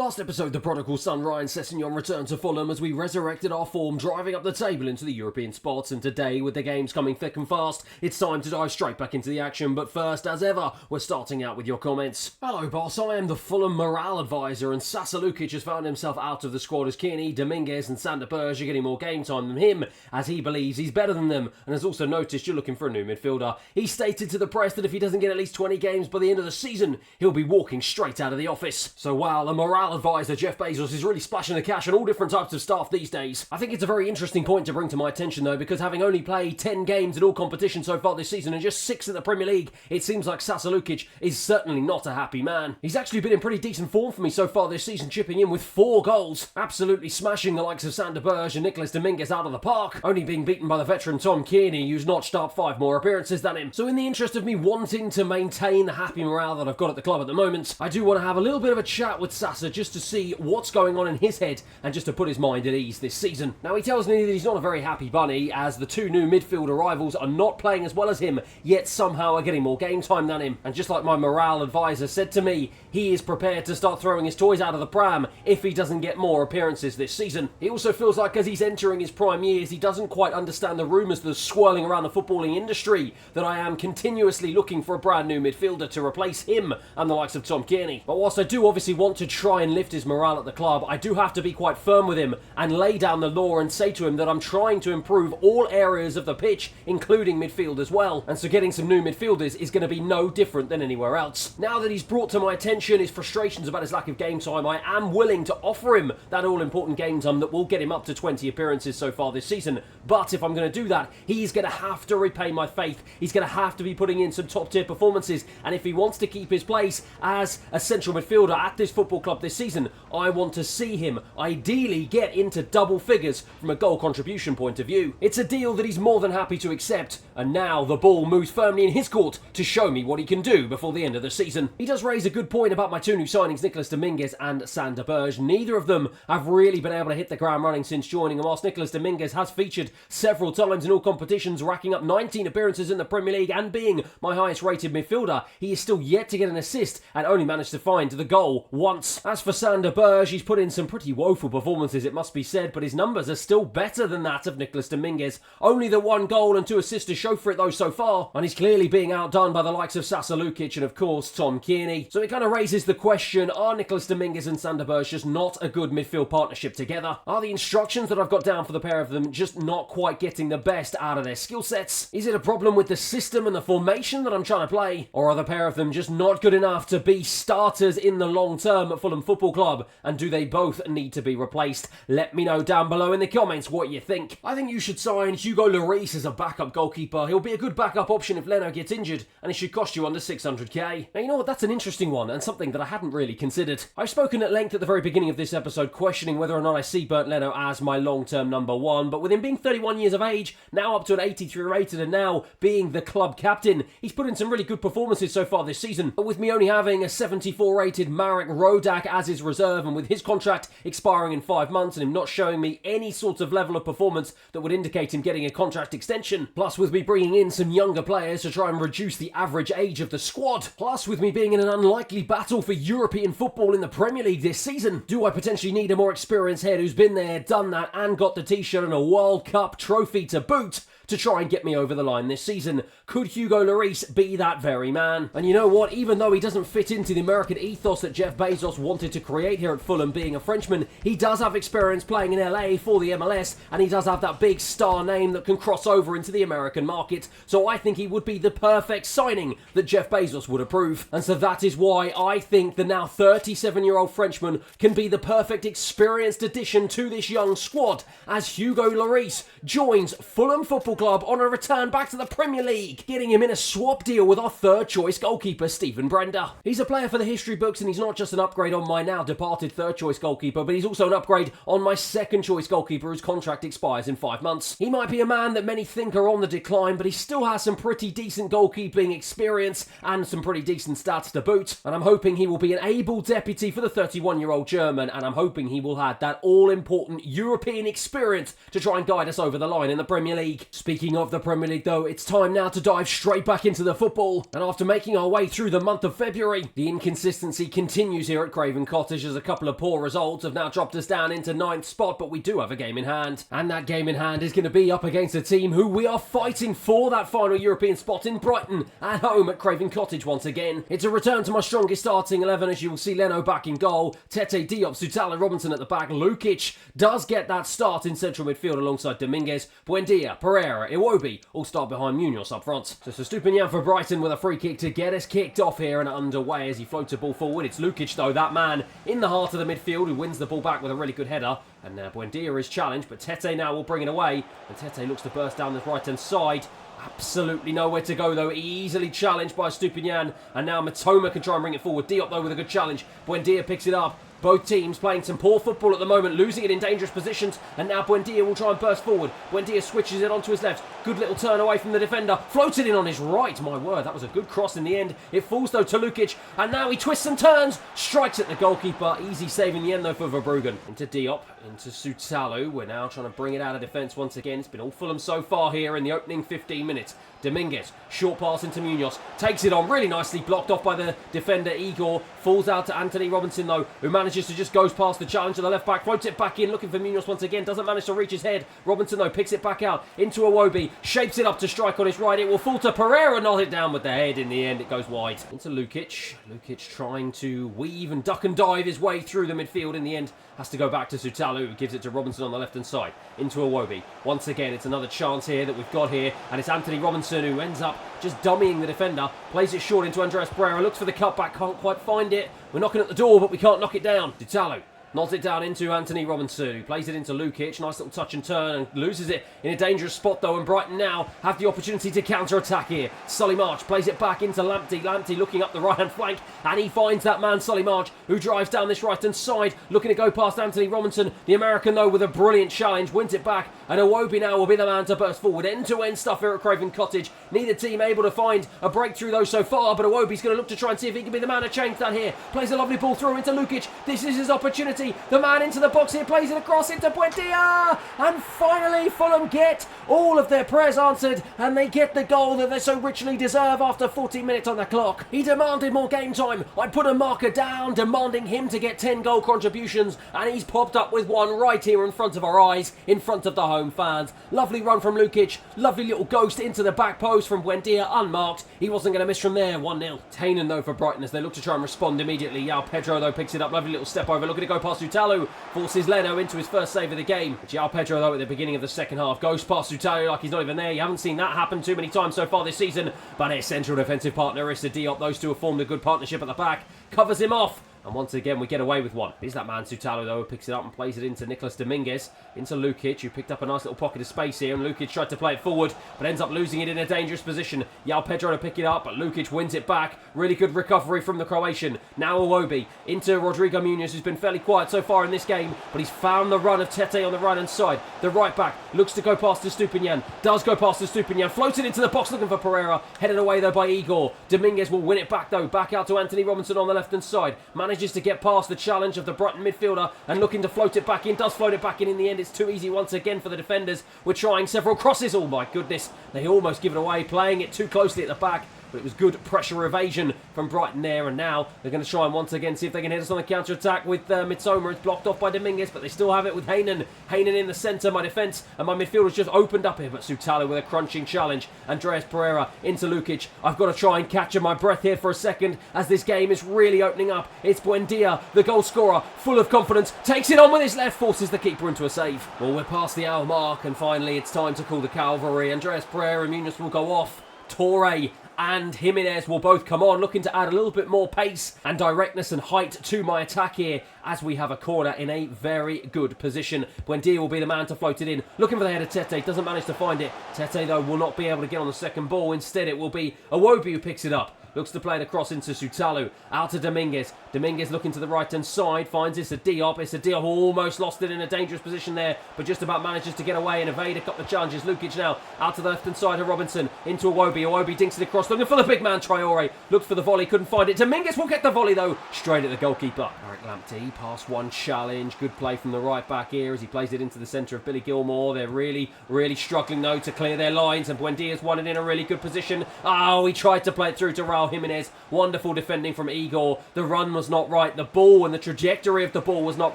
Last episode, the prodigal son Ryan Sessegnon returned to Fulham as we resurrected our form, driving up the table into the European spots. And today, with the games coming thick and fast, it's time to dive straight back into the action. But first, as ever, we're starting out with your comments. Hello, boss. I am the Fulham morale advisor, and Sasa Lukic has found himself out of the squad as Kearney, Dominguez, and Sander Berge are getting more game time than him, as he believes he's better than them, and has also noticed you're looking for a new midfielder. He stated to the press that if he doesn't get at least 20 games by the end of the season, he'll be walking straight out of the office. So while the morale advisor Jeff Bezos is really splashing the cash on all different types of staff these days, I think it's a very interesting point to bring to my attention though, because having only played 10 games in all competitions so far this season and just 6 in the Premier League, it seems like Sasa Lukic is certainly not a happy man. He's actually been in pretty decent form for me so far this season, chipping in with 4 goals, absolutely smashing the likes of Sander Berge and Nicolas Dominguez out of the park, only being beaten by the veteran Tom Kearney, who's notched up 5 more appearances than him. So in the interest of me wanting to maintain the happy morale that I've got at the club at the moment, I do want to have a little bit of a chat with Sasa just to see what's going on in his head and just to put his mind at ease this season. Now, he tells me that he's not a very happy bunny, as the 2 new midfield arrivals are not playing as well as him, yet somehow are getting more game time than him. And just like my morale advisor said to me, he is prepared to start throwing his toys out of the pram if he doesn't get more appearances this season. He also feels like as he's entering his prime years, he doesn't quite understand the rumours that are swirling around the footballing industry that I am continuously looking for a brand new midfielder to replace him and the likes of Tom Kearney. But whilst I do obviously want to try and lift his morale at the club, I do have to be quite firm with him and lay down the law and say to him that I'm trying to improve all areas of the pitch, including midfield as well. And so getting some new midfielders is going to be no different than anywhere else. Now that he's brought to my attention his frustrations about his lack of game time, I am willing to offer him that all-important game time that will get him up to 20 appearances so far this season. But if I'm going to do that, he's going to have to repay my faith. He's going to have to be putting in some top-tier performances. And if he wants to keep his place as a central midfielder at this football club this season, I want to see him ideally get into double figures from a goal contribution point of view. It's a deal that he's more than happy to accept, and now the ball moves firmly in his court to show me what he can do before the end of the season. He does raise a good point about my 2 new signings, Nicolas Dominguez and Sander Berge. Neither of them have really been able to hit the ground running since joining, and whilst Nicolas Dominguez has featured several times in all competitions, racking up 19 appearances in the Premier League and being my highest rated midfielder, he is still yet to get an assist and only managed to find the goal once. As for Sander Berge, he's put in some pretty woeful performances, it must be said, but his numbers are still better than that of Nicolas Dominguez. Only the 1 goal and 2 assists to show for it though so far, and he's clearly being outdone by the likes of Sasa Lukic and of course Tom Kearney. So it kind of raises the question, are Nicolas Dominguez and Sander Berge just not a good midfield partnership together? Are the instructions that I've got down for the pair of them just not quite getting the best out of their skill sets? Is it a problem with the system and the formation that I'm trying to play? Or are the pair of them just not good enough to be starters in the long term at Fulham Football Club? And do they both need to be replaced? Let me know down below in the comments what you think. I think you should sign Hugo Lloris as a backup goalkeeper. He'll be a good backup option if Leno gets injured, and it should cost you under 600k. Now, you know what? That's an interesting one, and something that I hadn't really considered. I've spoken at length at the very beginning of this episode questioning whether or not I see Bernd Leno as my long-term number 1, but with him being 31 years of age, now up to an 83 rated, and now being the club captain, he's put in some really good performances so far this season. But with me only having a 74 rated Marek Rodak as his reserve, and with his contract expiring in 5 months and him not showing me any sort of level of performance that would indicate him getting a contract extension, plus with me bringing in some younger players to try and reduce the average age of the squad, plus with me being in an unlikely battle for European football in the Premier League this season, do I potentially need a more experienced head who's been there, done that, and got the t-shirt and a World Cup trophy to boot to try and get me over the line this season? Could Hugo Lloris be that very man? And you know what? Even though he doesn't fit into the American ethos that Jeff Bezos wanted to create here at Fulham, being a Frenchman, he does have experience playing in LA for the MLS, and he does have that big star name that can cross over into the American market. So I think he would be the perfect signing that Jeff Bezos would approve. And so that is why I think the now 37-year-old Frenchman can be the perfect experienced addition to this young squad, as Hugo Lloris joins Fulham Football Club on a return back to the Premier League, getting him in a swap deal with our 3rd choice goalkeeper Steven Brenda. He's a player for the history books, and he's not just an upgrade on my now departed 3rd choice goalkeeper, but he's also an upgrade on my 2nd choice goalkeeper whose contract expires in 5 months. He might be a man that many think are on the decline, but he still has some pretty decent goalkeeping experience and some pretty decent stats to boot, and I'm hoping he will be an able deputy for the 31-year-old German, and I'm hoping he will have that all-important European experience to try and guide us over the line in the Premier League. Speaking of the Premier League though, it's time now to dive straight back into the football. And after making our way through the month of February, the inconsistency continues here at Craven Cottage. Cottage, as a couple of poor results have now dropped us down into 9th spot, but we do have a game in hand. And that game in hand is going to be up against a team who we are fighting for that final European spot in Brighton, at home at Craven Cottage once again. It's a return to my strongest starting 11, as you will see Leno back in goal, Tete, Diop, Sutalo, Robinson at the back. Lukic does get that start in central midfield alongside Dominguez, Buendia, Pereira, Iwobi all start behind Munoz up front. So Stupinian for Brighton with a free kick to get us kicked off here and underway as he floats a ball forward. It's Lukic though, that man in the heart of the midfield, who wins the ball back with a really good header. And now Buendia is challenged, but Tete now will bring it away. And Tete looks to burst down the right-hand side. Absolutely nowhere to go though, easily challenged by Stupinian. And now Matoma can try and bring it forward. Diop though with a good challenge. Buendia picks it up. Both teams playing some poor football at the moment, losing it in dangerous positions, and now Buendia will try and burst forward. Buendia switches it onto his left. Good little turn away from the defender. Floats it in on his right. My word, that was a good cross in the end. It falls though to Lukic, and now he twists and turns. Strikes at the goalkeeper. Easy save in the end though for Verbruggen. Into Diop, into Sutalo. We're now trying to bring it out of defence once again. It's been all Fulham so far here in the opening 15 minutes. Dominguez, short pass into Munoz. Takes it on really nicely, blocked off by the defender Igor. Falls out to Anthony Robinson though, who manages to just goes past the challenge of the left back. Floats it back in, looking for Munoz once again. Doesn't manage to reach his head. Robinson though picks it back out into Iwobi. Shapes it up to strike on his right. It will fall to Pereira, not it down with the head. In the end, it goes wide. Into Lukic. Lukic trying to weave and duck and dive his way through the midfield. In the end, has to go back to Sutalo, who gives it to Robinson on the left-hand side. Into Iwobi. Once again, it's another chance here that we've got here. And it's Anthony Robinson who ends up just dummying the defender. Plays it short into Andreas Pereira. Looks for the cutback. Can't quite find it. We're knocking at the door, but we can't knock it down. Sutalo nods it down into Anthony Robinson, who plays it into Lukic. Nice little touch and turn, and loses it in a dangerous spot though, and Brighton now have the opportunity to counter-attack here. Solly March plays it back into Lamptey. Lamptey looking up the right-hand flank, and he finds that man Solly March, who drives down this right-hand side, looking to go past Anthony Robinson. The American though with a brilliant challenge, wins it back, and Iwobi now will be the man to burst forward. End-to-end stuff here at Craven Cottage. Neither team able to find a breakthrough though so far, but Iwobi's going to look to try and see if he can be the man to change that here. Plays a lovely ball through into Lukic. This is his opportunity. The man into the box here, plays it across into Buendia, and finally Fulham get all of their prayers answered, and they get the goal that they so richly deserve after 14 minutes on the clock. He demanded more game time. I put a marker down, demanding him to get 10 goal contributions, and he's popped up with one right here in front of our eyes, in front of the home fans. Lovely run from Lukic, lovely little ghost into the back post from Buendia, unmarked. He wasn't going to miss from there. 1-0. Tainen though for Brighton as they look to try and respond immediately. Joao Pedro though picks it up, lovely little step over, looking to go past Sutalo. Forces Leno into his first save of the game. Joao Pedro though at the beginning of the second half goes past Sutalo like he's not even there. You haven't seen that happen too many times so far this season, but his central defensive partner Issa Diop, those two have formed a good partnership at the back, covers him off. And once again, we get away with one. Here's that man, Sutalo, though, who picks it up and plays it into Nicolas Dominguez. Into Lukic, who picked up a nice little pocket of space here. And Lukic tried to play it forward, but ends up losing it in a dangerous position. Joao Pedro to pick it up, but Lukic wins it back. Really good recovery from the Croatian. Now Iwobi into Rodrigo Munoz, who's been fairly quiet so far in this game, but he's found the run of Tete on the right-hand side. The right back looks to go past to Stupinian. Does go past to Stupinian. Floats it into the box looking for Pereira. Headed away, though, by Igor. Dominguez will win it back, though. Back out to Anthony Robinson on the left-hand side. Manages to get past the challenge of the Brighton midfielder and looking to float it back in. Does float it back in the end. It's too easy once again for the defenders. We're trying several crosses. Oh my goodness, they almost give it away, playing it too closely at the back. But it was good pressure evasion from Brighton there, and now they're going to try and once again see if they can hit us on the counter-attack with Mitoma. It's blocked off by Dominguez, but they still have it with Heinen. Heinen in the centre. My defence and my midfielders just opened up here, but Sutalo with a crunching challenge. Andreas Pereira into Lukic. I've got to try and catch my breath here for a second as this game is really opening up. It's Buendia, the goal scorer, full of confidence, takes it on with his left, forces the keeper into a save. Well, we're past the hour mark, and finally it's time to call the cavalry. Andreas Pereira and Munoz will go off. Torre and Jimenez will both come on, looking to add a little bit more pace and directness and height to my attack here as we have a corner in a very good position. Buendia will be the man to float it in, looking for the head of Tete, doesn't manage to find it. Tete though will not be able to get on the second ball. Instead it will be Iwobi who picks it up. Looks to play it across into Sutalo. Out to Dominguez. Dominguez looking to the right-hand side. Finds Issa Diop. Issa Diop almost lost it in a dangerous position there, but just about manages to get away and evade a couple of challenges. Lukic now out to the left-hand side of Robinson. Into Iwobi. Iwobi dinks it across. Looking for the big man, Traore. Looked for the volley. Couldn't find it. Dominguez will get the volley, though. Straight at the goalkeeper. Eric Lamptey. Past one challenge. Good play from the right back here as he plays it into the centre of Billy Gilmore. They're really struggling, though, to clear their lines. And Buendia's won it in a really good position. Oh, he tried to play it through to Raul Jimenez. Wonderful defending from Igor. The run was was not right. The ball and the trajectory of the ball was not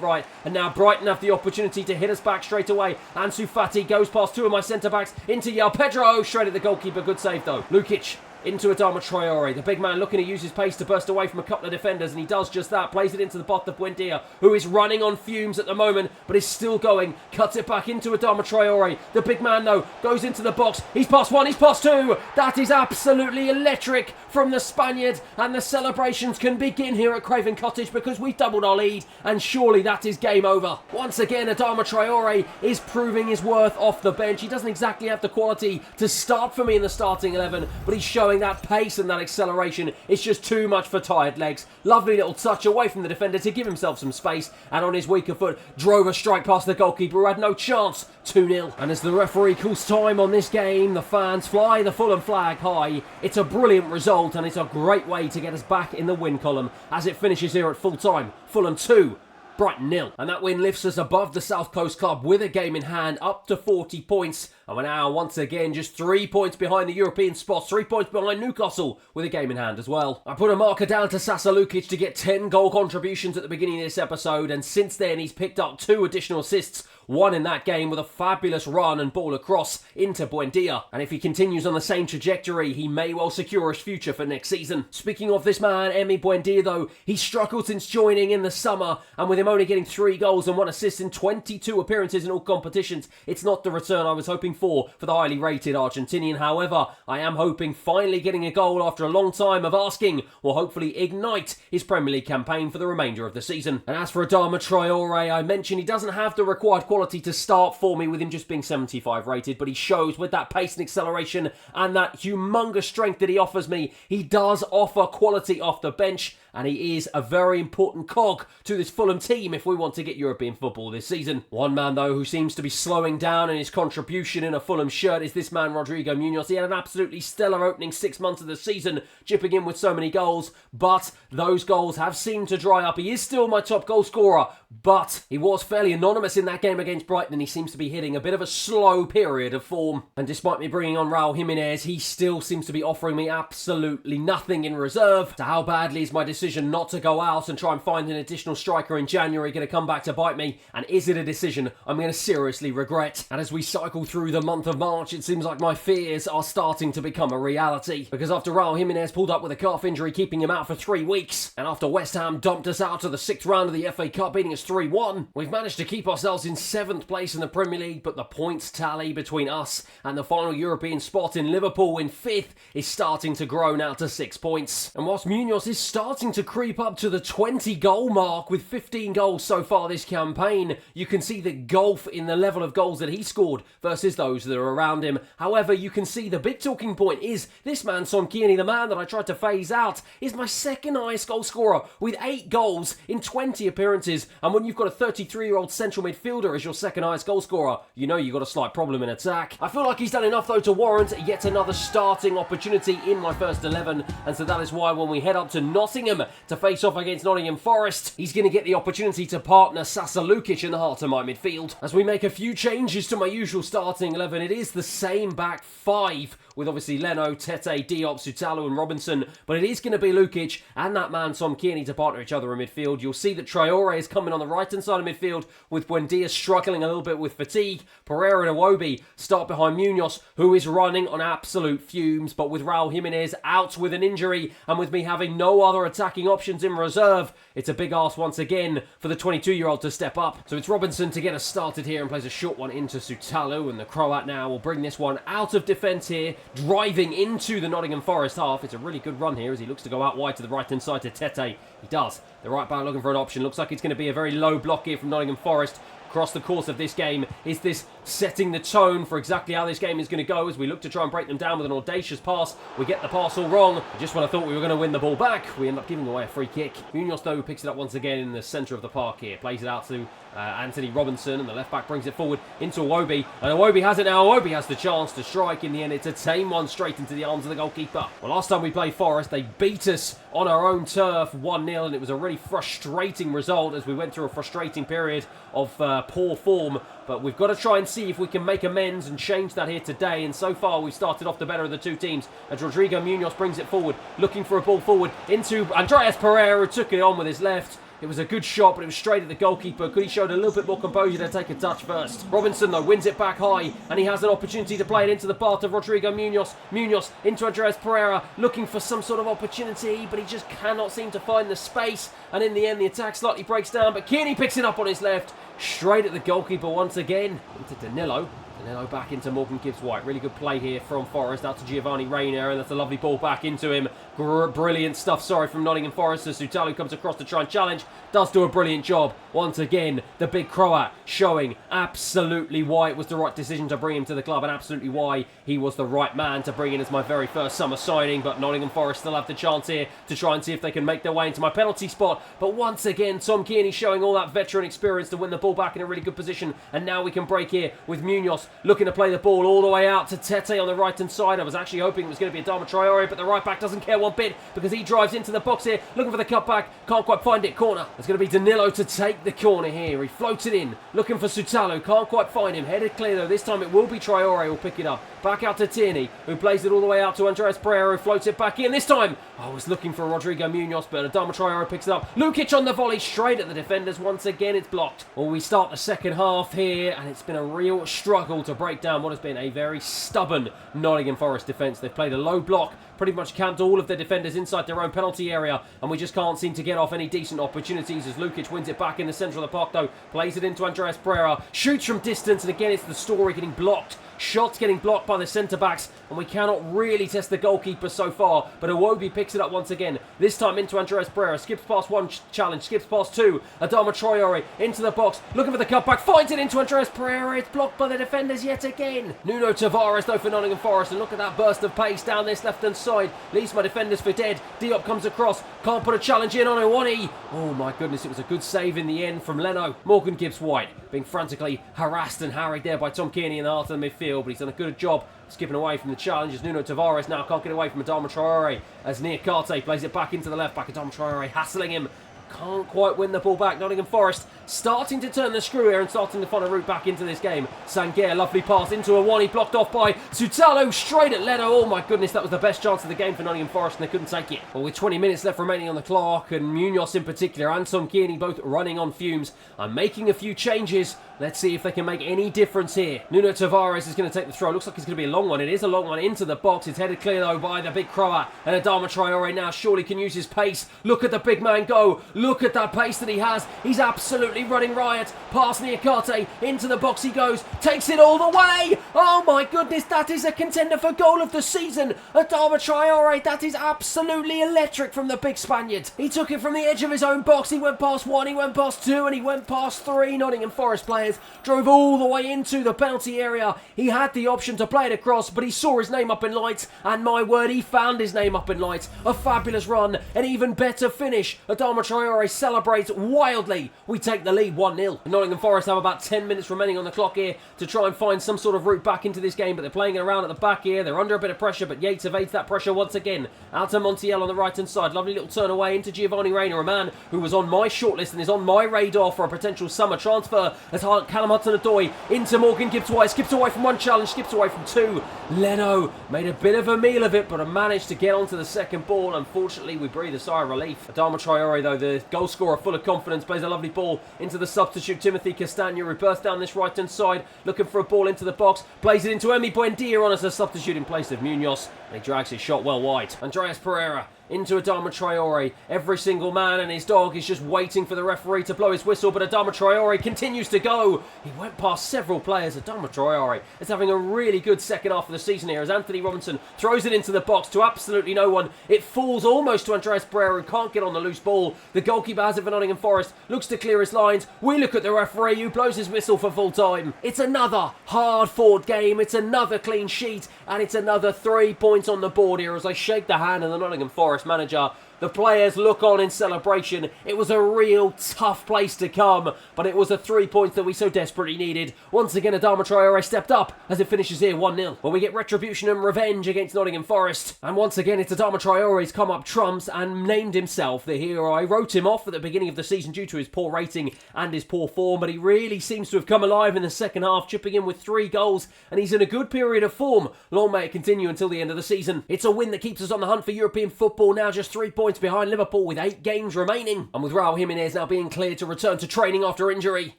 right. And now Brighton have the opportunity to hit us back straight away. Ansu Fati goes past two of my centre-backs into Joao Pedro. Straight at the goalkeeper. Good save, though. Lukic into Adama Traore. The big man looking to use his pace to burst away from a couple of defenders, and he does just that. Plays it into the path of Buendia, who is running on fumes at the moment, but is still going. Cuts it back into Adama Traore. The big man, though, goes into the box. He's past one, he's past two. That is absolutely electric from the Spaniard, and the celebrations can begin here at Craven Cottage because we've doubled our lead, and surely that is game over. Once again, Adama Traore is proving his worth off the bench. He doesn't exactly have the quality to start for me in the starting 11, but he's showing that pace and that acceleration. It's just too much for tired legs. Lovely little touch away from the defender to give himself some space, and on his weaker foot drove a strike past the goalkeeper who had no chance. 2-0. And as the referee calls time on this game, the fans fly the Fulham flag high. It's a brilliant result, and it's a great way to get us back in the win column as it finishes here at full time. Fulham 2, Brighton 0. And that win lifts us above the South Coast club with a game in hand up to 40 points. And we're now once again just 3 points behind the European spots, 3 points behind Newcastle with a game in hand as well. I put a marker down to Sasa Lukic to get 10 goal contributions at the beginning of this episode, and since then he's picked up 2 additional assists, one in that game with a fabulous run and ball across into Buendia. And if he continues on the same trajectory, he may well secure his future for next season. Speaking of this man, Emi Buendia, though, he's struggled since joining in the summer, and with him only getting 3 goals and 1 assist in 22 appearances in all competitions, it's not the return I was hoping for the highly rated Argentinian. However, I am hoping finally getting a goal after a long time of asking will hopefully ignite his Premier League campaign for the remainder of the season. And as for Adama Traore, I mentioned he doesn't have the required quality to start for me with him just being 75 rated, but he shows with that pace and acceleration and that humongous strength that he offers me, he does offer quality off the bench, and he is a very important cog to this Fulham team if we want to get European football this season. One man, though, who seems to be slowing down in his contribution in a Fulham shirt is this man, Rodrigo Munoz. He had an absolutely stellar opening 6 months of the season, chipping in with so many goals, but those goals have seemed to dry up. He is still my top goal scorer, but he was fairly anonymous in that game against Brighton, and he seems to be hitting a bit of a slow period of form. And despite me bringing on Raul Jimenez, he still seems to be offering me absolutely nothing in reserve. So how badly is my decision not to go out and try and find an additional striker in January going to come back to bite me? And is it a decision I'm going to seriously regret? And as we cycle through the month of March, it seems like my fears are starting to become a reality. Because after Raul Jimenez pulled up with a calf injury, keeping him out for 3 weeks, and after West Ham dumped us out to the 6th round of the FA Cup, beating us 3-1, we've managed to keep ourselves in 7th place in the Premier League, but the points tally between us and the final European spot in Liverpool in 5th is starting to grow now to 6 points. And whilst Munoz is starting to creep up to the 20 goal mark with 15 goals so far this campaign, you can see the gulf in the level of goals that he scored versus those that are around him. However, you can see the big talking point is this man, Son Kearney, the man that I tried to phase out, is my second highest goal scorer with 8 goals in 20 appearances. And when you've got a 33-year-old central midfielder as your second highest goal scorer, you know you've got a slight problem in attack. I feel like he's done enough, though, to warrant yet another starting opportunity in my first 11, and so that is why when we head up to Nottingham to face off against Nottingham Forest, he's going to get the opportunity to partner Sasa Lukic in the heart of my midfield. As we make a few changes to my usual starting 11, it is the same back 5, with obviously Leno, Tete, Diop, Sutalu and Robinson, but it is going to be Lukic and that man Tom Kearney to partner each other in midfield. You'll see that Traore is coming on the right-hand side of midfield, with Buendia struggling a little bit with fatigue. Pereira and Iwobi start behind Munoz, who is running on absolute fumes, but with Raul Jimenez out with an injury, and with me having no other attacking options in reserve, it's a big ask once again for the 22-year-old to step up. So it's Robinson to get us started here and plays a short one into Sutalu, and the Croat now will bring this one out of defence here, driving into the Nottingham Forest half. It's a really good run here as he looks to go out wide to the right-hand side to Tete. He does. The right back looking for an option. Looks like it's going to be a very low block here from Nottingham Forest. Across the course of this game, is this setting the tone for exactly how this game is going to go as we look to try and break them down with an audacious pass. We get the pass all wrong. Just when I thought we were going to win the ball back, we end up giving away a free kick. Munoz, though, picks it up once again in the centre of the park here. Plays it out to Anthony Robinson, and the left back brings it forward into Iwobi. And Iwobi has it now. Iwobi has the chance to strike. In the end, it's a tame one straight into the arms of the goalkeeper. Well, last time we played Forest, they beat us on our own turf, 1-0, and it was a really frustrating result as we went through a frustrating period of poor form. But we've got to try and see if we can make amends and change that here today. And so far, we've started off the better of the two teams as Rodrigo Munoz brings it forward, looking for a ball forward into Andreas Pereira, who took it on with his left. It was a good shot, but it was straight at the goalkeeper. Could he showed a little bit more composure to take a touch first. Robinson, though, wins it back high, and he has an opportunity to play it into the path of Rodrigo Munoz. Munoz into Andreas Pereira, looking for some sort of opportunity, but he just cannot seem to find the space. And in the end, the attack slightly breaks down, but Kearney picks it up on his left, straight at the goalkeeper once again, into Danilo. Danilo back into Morgan Gibbs-White. Really good play here from Forest out to Giovanni Reina, and that's a lovely ball back into him. Brilliant stuff, from Nottingham Forest as Sutalu comes across to try and challenge. Does do a brilliant job. Once again, the big Croat showing absolutely why it was the right decision to bring him to the club and absolutely why he was the right man to bring in as my very first summer signing. But Nottingham Forest still have the chance here to try and see if they can make their way into my penalty spot. But once again, Tom Kearney showing all that veteran experience to win the ball back in a really good position. And now we can break here with Munoz looking to play the ball all the way out to Tete on the right-hand side. I was actually hoping it was going to be Adama Traore, but the right-back doesn't care one bit because he drives into the box here, looking for the cutback. Can't quite find it. Corner. It's going to be Danilo to take the corner here. He floats it in, looking for Sutalu. Can't quite find him. Headed clear, though. This time it will be Traore who'll pick it up. Back out to Tierney, who plays it all the way out to Andreas Pereira, who floats it back in. This time, I was looking for Rodrigo Munoz, but Adama Traore picks it up. Lukic on the volley, straight at the defenders. Once again, it's blocked. Well, we start the second half here, and it's been a real struggle to break down what has been a very stubborn Nottingham Forest defence. They've played a low block, pretty much camped all of their defenders inside their own penalty area, and we just can't seem to get off any decent opportunities as Lukic wins it back in the centre of the park, though. Plays it into Andreas Pereira, shoots from distance, and again, it's the story getting blocked. Shots getting blocked by the centre-backs, and we cannot really test the goalkeeper so far, but Iwobi picks it up once again. This time into Andreas Pereira, skips past one challenge, skips past two. Adama Traore into the box, looking for the cutback, finds it into Andreas Pereira. It's blocked by the defenders yet again. Nuno Tavares, though, for Nottingham Forest, and look at that burst of pace down this left-hand side. Leaves my defenders for dead. Diop comes across, can't put a challenge in on Iwani. Oh my goodness, it was a good save in the end from Leno. Morgan Gibbs-White being frantically harassed and harried there by Tom Kearney in the heart of the midfield, but he's done a good job skipping away from the challenge as Nuno Tavares now can't get away from Adama Traore as Niakate plays it back into the left back. Adama Traore hassling him, can't quite win the ball back. Nottingham Forest starting to turn the screw here and starting to find a route back into this game. Sanguer, lovely pass into Iwani, blocked off by Sutalu, straight at Leno. Oh my goodness, that was the best chance of the game for Nottingham Forest and they couldn't take it. Well, with 20 minutes left remaining on the clock and Munoz in particular and Tom Kearney both running on fumes, I'm making a few changes. Let's see if they can make any difference here. Nuno Tavares is going to take the throw. Looks like it's going to be a long one. It is a long one into the box. It's headed clear though by the big Croat. And Adama Traore now surely can use his pace. Look at the big man go. Look at that pace that he has. He's absolutely running riot. Past Niakate. Into the box he goes. Takes it all the way. Oh my goodness. That is a contender for goal of the season. Adama Traore. That is absolutely electric from the big Spaniard. He took it from the edge of his own box. He went past one. He went past two. And he went past three Nottingham Forest players. Drove all the way into the penalty area. He had the option to play it across, but he saw his name up in lights, and my word, he found his name up in lights. A fabulous run, an even better finish. Adama Traore celebrates wildly. We take the lead 1-0. Nottingham Forest have about 10 minutes remaining on the clock here to try and find some sort of route back into this game, but they're playing it around at the back here. They're under a bit of pressure, but Yates evades that pressure once again. Out to Montiel on the right-hand side. Lovely little turn away into Giovanni Reina, a man who was on my shortlist and is on my radar for a potential summer transfer as Callum Hudson-Odoi into Morgan Gibbs-White, skips away from one challenge, skips away from two. Leno made a bit of a meal of it, but managed to get onto the second ball. Unfortunately, we breathe a sigh of relief. Adama Traore, though, the goal scorer, full of confidence, plays a lovely ball into the substitute, Timothy Castagna, who bursts down this right-hand side, looking for a ball into the box, plays it into Emi Buendia on as a substitute in place of Munoz, and he drags his shot well wide. Andreas Pereira into Adama Traore. Every single man and his dog is just waiting for the referee to blow his whistle, but Adama Traore continues to go. He went past several players. Adama Traore is having a really good second half of the season here as Anthony Robinson throws it into the box to absolutely no one. It falls almost to Andreas Pereira, who can't get on the loose ball. The goalkeeper has it for Nottingham Forest, looks to clear his lines. We look at the referee who blows his whistle for full time. It's another hard-fought game. It's another clean sheet, and it's another 3 points on the board here as I shake the hand of the Nottingham Forest manager, The players look on in celebration. It was a real tough place to come, but it was the 3 points that we so desperately needed. Once again, Adama Traore stepped up as it finishes here 1-0. When we get retribution and revenge against Nottingham Forest. And once again, it's Adama Traore's come up trumps and named himself the hero. I wrote him off at the beginning of the season due to his poor rating and his poor form, but he really seems to have come alive in the second half, chipping in with 3 goals, and he's in a good period of form. Long may it continue until the end of the season. It's a win that keeps us on the hunt for European football, now just 3 points behind Liverpool with 8 games remaining. And with Raul Jimenez now being cleared to return to training after injury,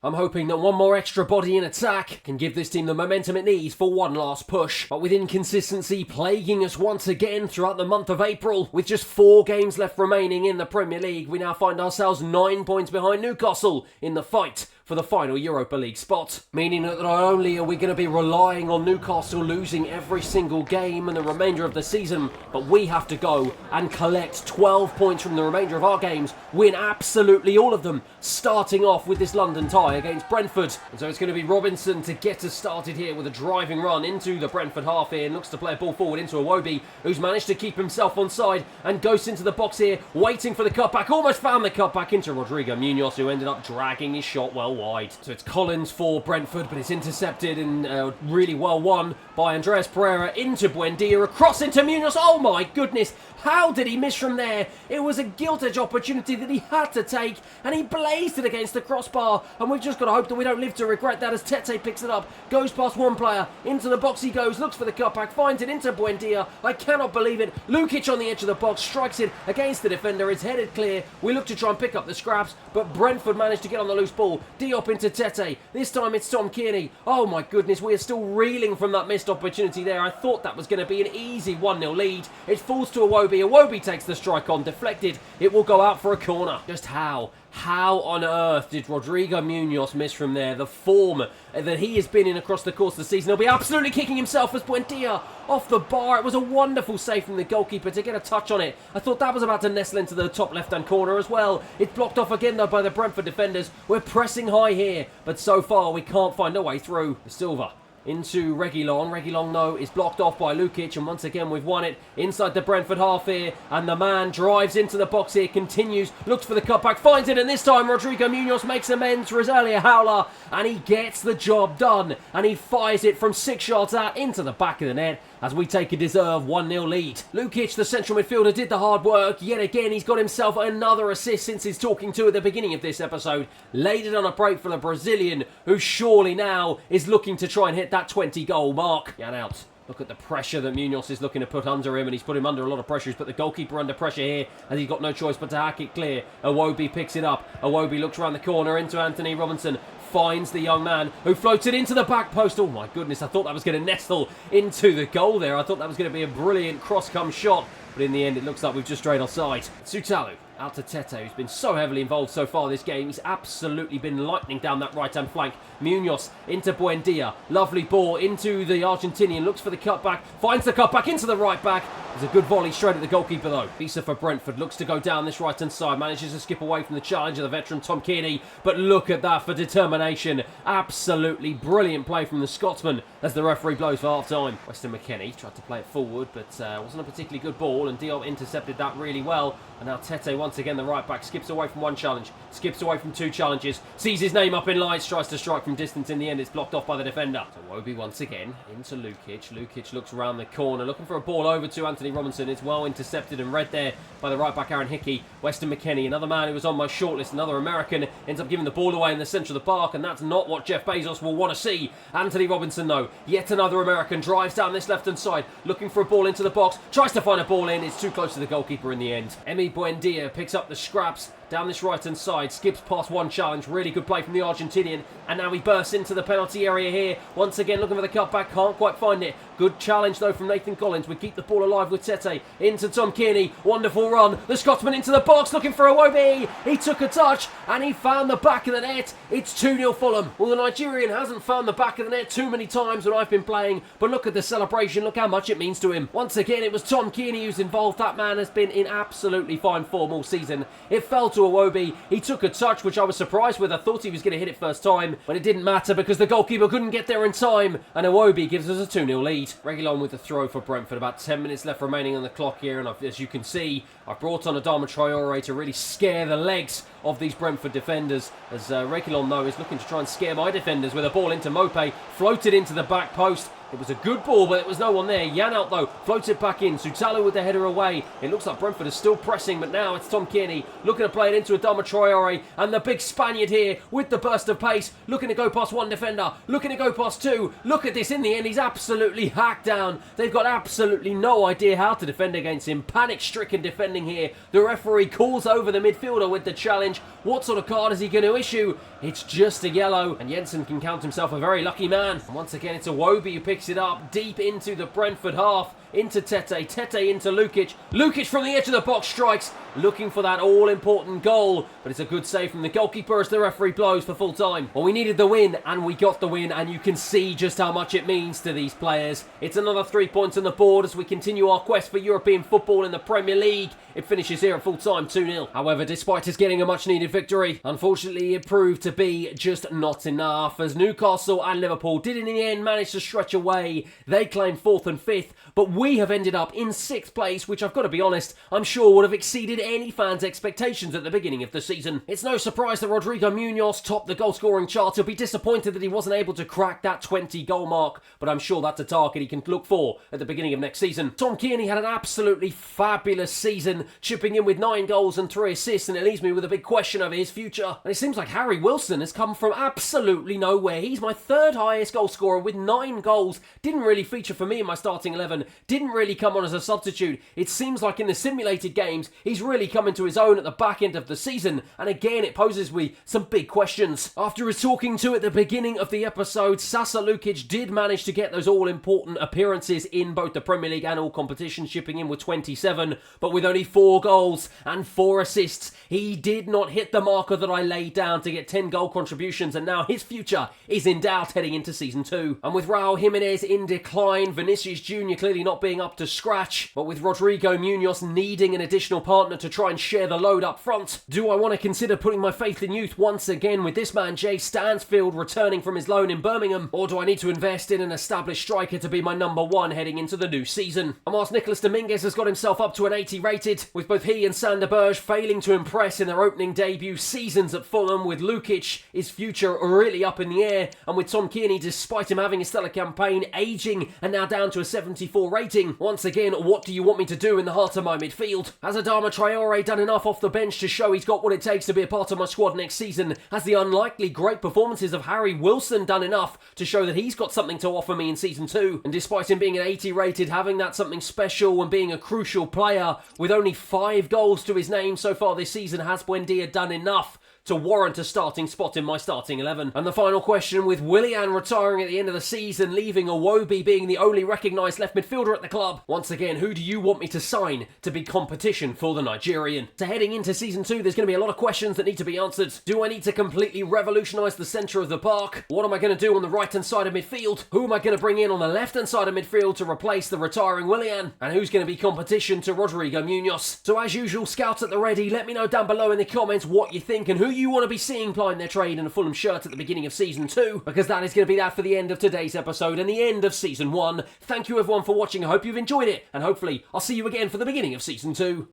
I'm hoping that one more extra body in attack can give this team the momentum it needs for one last push. But with inconsistency plaguing us once again throughout the month of April, with just 4 games left remaining in the Premier League, we now find ourselves 9 points behind Newcastle in the fight for the final Europa League spot. Meaning that not only are we going to be relying on Newcastle losing every single game in the remainder of the season, but we have to go and collect 12 points from the remainder of our games, win absolutely all of them, starting off with this London tie against Brentford. And so it's going to be Robinson to get us started here with a driving run into the Brentford half here, and looks to play a ball forward into Iwobi, who's managed to keep himself onside and goes into the box here, waiting for the cutback, almost found the cutback into Rodrigo Munoz, who ended up dragging his shot well wide. So it's Collins for Brentford, but it's intercepted and really well won by Andreas Pereira into Buendia, across into Munoz. Oh my goodness, how did he miss from there? It was a gilt-edge opportunity that he had to take, and he blazed it against the crossbar, and we've just got to hope that we don't live to regret that as Tete picks it up, goes past one player, into the box he goes, looks for the cutback, finds it into Buendia. I cannot believe it. Lukic on the edge of the box, strikes it against the defender, it's headed clear. We look to try and pick up the scraps, but Brentford managed to get on the loose ball. Diop into Tete. This time it's Tom Kearney. Oh my goodness, we are still reeling from that missed opportunity there. I thought that was going to be an easy 1-0 lead. It falls to Iwobi. Iwobi takes the strike on, deflected. It will go out for a corner. Just how on earth did Rodrigo Munoz miss from there? The form that he has been in across the course of the season. He'll be absolutely kicking himself as Buendia off the bar. It was a wonderful save from the goalkeeper to get a touch on it. I thought that was about to nestle into the top left-hand corner as well. It's blocked off again though by the Brentford defenders. We're pressing high here, but so far we can't find a way through. Silva into Reguilon. Reguilon, though, is blocked off by Lukic, and once again we've won it inside the Brentford half here, and the man drives into the box here, continues, looks for the cutback, finds it, and this time Rodrigo Munoz makes amends for his earlier howler, and he gets the job done, and he fires it from 6 yards out into the back of the net as we take a deserved 1-0 lead. Lukic, the central midfielder, did the hard work. Yet again, he's got himself another assist since his talking to at the beginning of this episode. Laid it on a break for the Brazilian, who surely now is looking to try and hit that 20-goal mark. Get out. Look at the pressure that Munoz is looking to put under him, and he's put him under a lot of pressure. He's put the goalkeeper under pressure here, and he's got no choice but to hack it clear. Iwobi picks it up. Iwobi looks around the corner into Anthony Robinson. Finds the young man who floats it into the back post. Oh my goodness, I thought that was going to nestle into the goal there. I thought that was going to be a brilliant cross-come shot, but in the end it looks like we've just strayed offside. Sutalu out to Tete, who's been so heavily involved so far this game. He's absolutely been lightning down that right-hand flank. Munoz into Buendia. Lovely ball into the Argentinian. Looks for the cutback. Finds the cutback into the right back. There's a good volley straight at the goalkeeper, though. Visa for Brentford looks to go down this right-hand side. Manages to skip away from the challenge of the veteran Tom Kearney. But look at that for determination. Absolutely brilliant play from the Scotsman as the referee blows for half-time. Weston McKennie tried to play it forward, but wasn't a particularly good ball, and Diop intercepted that really well. And now Tete, once again, the right back, skips away from one challenge, skips away from 2 challenges, sees his name up in lights, tries to strike from distance. In the end, it's blocked off by the defender. So Iwobi once again into Lukic. Lukic looks around the corner, looking for a ball over to Anthony Robinson. It's well intercepted and read there by the right back Aaron Hickey. Weston McKennie, another man who was on my shortlist, another American, ends up giving the ball away in the centre of the park, and that's not what Jeff Bezos will want to see. Anthony Robinson, though, yet another American, drives down this left-hand side, looking for a ball into the box, tries to find a ball in. It's too close to the goalkeeper in the end. Emi Buendia picks up the scraps down this right-hand side, skips past one challenge. Really good play from the Argentinian, and now he bursts into the penalty area here. Once again, looking for the cutback, can't quite find it. Good challenge, though, from Nathan Collins. We keep the ball alive with Tete. Into Tom Kearney. Wonderful run. The Scotsman into the box, looking for Iwobi. He took a touch, and he found the back of the net. It's 2-0 Fulham. Well, the Nigerian hasn't found the back of the net too many times when I've been playing, but look at the celebration. Look how much it means to him. Once again, it was Tom Kearney who's involved. That man has been in absolutely fine form all season. It fell to to Iwobi. He took a touch, which I was surprised with. I thought he was going to hit it first time, but it didn't matter because the goalkeeper couldn't get there in time, and Iwobi gives us a 2-0 lead. Reguilon with the throw for Brentford. About 10 minutes left remaining on the clock here, and as you can see, I've brought on Adama Traore to really scare the legs of these Brentford defenders, as Reguilon, though, is looking to try and scare my defenders with a ball into Mope, floated into the back post. It was a good ball, but there was no one there. Janelt, though, floats it back in. Sutalo with the header away. It looks like Brentford is still pressing, but now it's Tom Kearney looking to play it into Adama Traore, and the big Spaniard here with the burst of pace, looking to go past one defender, looking to go past two. Look at this, in the end, he's absolutely hacked down. They've got absolutely no idea how to defend against him. Panic-stricken defending here. The referee calls over the midfielder with the challenge. What sort of card is he going to issue? It's just a yellow, and Jensen can count himself a very lucky man. And once again, it's Iwobi who picks it up deep into the Brentford half, into Tete into Lukic. Lukic from the edge of the box strikes, looking for that all-important goal, but it's a good save from the goalkeeper as the referee blows for full time. Well, we needed the win, and we got the win, and you can see just how much it means to these players. It's another 3 points on the board as we continue our quest for European football in the Premier League. It finishes here at full time 2-0. However, despite us getting a much needed victory, unfortunately it proved to be just not enough, as Newcastle and Liverpool did in the end manage to stretch away. They claimed 4th and 5th, but we have ended up in 6th place, which I've got to be honest, I'm sure would have exceeded any fans' expectations at the beginning of the season. It's no surprise that Rodrigo Munoz topped the goal scoring chart. He'll be disappointed that he wasn't able to crack that 20 goal mark, but I'm sure that's a target he can look for at the beginning of next season. Tom Kearney had an absolutely fabulous season, chipping in with 9 goals and 3 assists, and it leaves me with a big question over his future. And it seems like Harry Wilson has come from absolutely nowhere. He's my 3rd highest goal scorer with 9 goals. Didn't really feature for me in my starting 11. Didn't really come on as a substitute. It seems like in the simulated games, he's really come into his own at the back end of the season. And again, it poses me some big questions. After his talking to at the beginning of the episode, Sasa Lukic did manage to get those all-important appearances in both the Premier League and all competitions, chipping in with 27, but with only 4 goals and 4 assists. He did not hit the marker that I laid down to get 10 goal contributions, and now his future is in doubt heading into season 2. And with Raul Jimenez in decline, Vinicius Jr. clearly not being up to scratch, but with Rodrigo Munoz needing an additional partner to try and share the load up front, do I want to consider putting my faith in youth once again with this man Jay Stansfield returning from his loan in Birmingham, or do I need to invest in an established striker to be my number 1 heading into the new season? And whilst Nicolas Dominguez has got himself up to an 80 rated, with both he and Sander Berge failing to impress in their opening debut seasons at Fulham, with Lukic, his future really up in the air, and with Tom Kearney, despite him having a stellar campaign, aging and now down to a 74 rating. Once again, what do you want me to do in the heart of my midfield? Has Adama Traore done enough off the bench to show he's got what it takes to be a part of my squad next season? Has the unlikely great performances of Harry Wilson done enough to show that he's got something to offer me in season 2? And despite him being an 80 rated, having that something special and being a crucial player, with only 5 goals to his name so far this season, has Buendia done enough to warrant a starting spot in my starting 11? And the final question, with Willian retiring at the end of the season, leaving Iwobi being the only recognised left midfielder at the club, once again, who do you want me to sign to be competition for the Nigerian? So heading into season 2, there's going to be a lot of questions that need to be answered. Do I need to completely revolutionise the centre of the park? What am I going to do on the right hand side of midfield? Who am I going to bring in on the left hand side of midfield to replace the retiring Willian? And who's going to be competition to Rodrigo Munoz? So as usual, scouts at the ready, let me know down below in the comments what you think and who you want to be seeing plying their trade in a Fulham shirt at the beginning of season 2, because that is going to be that for the end of today's episode and the end of season 1. Thank you everyone for watching. I hope you've enjoyed it, and hopefully I'll see you again for the beginning of season 2.